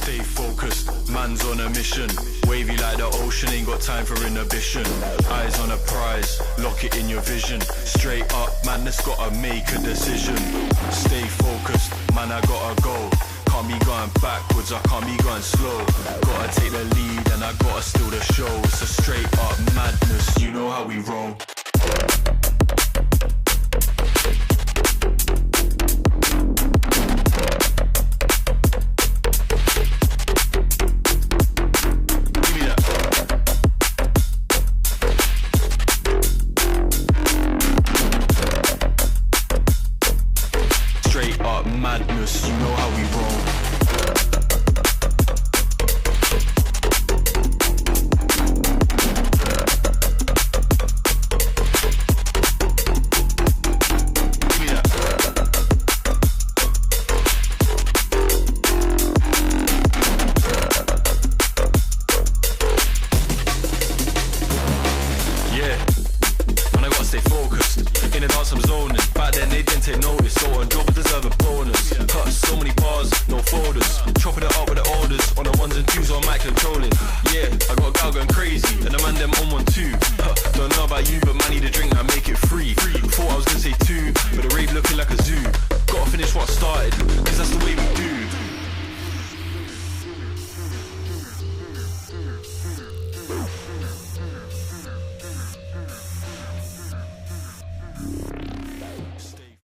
Stay focused, man's on a mission. Wavy like the ocean, ain't got time for inhibition. Eyes on a prize, lock it in your vision. Straight up, man, that's gotta make a decision. Stay focused, man, I gotta go. Can't be going backwards, I can't be going slow. Gotta take the lead and I gotta steal the show. It's a straight up madness, you know how we roll.